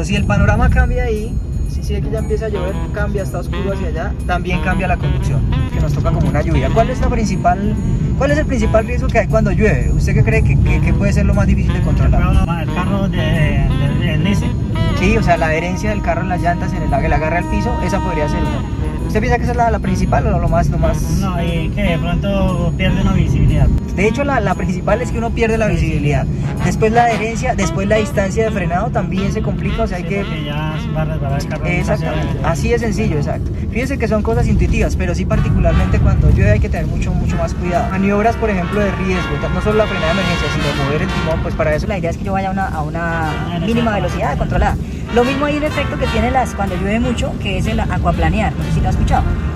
si el panorama cambia ahí, si ve que ya empieza a llover, cambia, está oscuro hacia allá, también cambia la conducción, que nos toca como una lluvia. ¿Cuál es el principal riesgo que hay cuando llueve? ¿Usted qué cree que puede ser lo más difícil de controlar? El carro del leasing. Sí, o sea, la adherencia del carro en las llantas, en el agarre al piso, esa podría ser una. ¿Usted piensa que esa es la principal o lo más? No, y que de pronto pierde una visibilidad. De hecho, la principal es que uno pierde la visibilidad. Después la adherencia, después la distancia de frenado también se complica, o sea, hay que... Porque ya va a resbalar el carro. Exactamente, así de sencillo, exacto. Fíjense que son cosas intuitivas, pero sí particularmente cuando llueve hay que tener mucho más cuidado. Maniobras, por ejemplo, de riesgo, no solo la frenada de emergencia, sino mover el timón, pues para eso la idea es que yo vaya a una mínima velocidad controlada. Lo mismo hay un efecto que tiene cuando llueve mucho, que es el aquaplanear, no sé si lo has escuchado.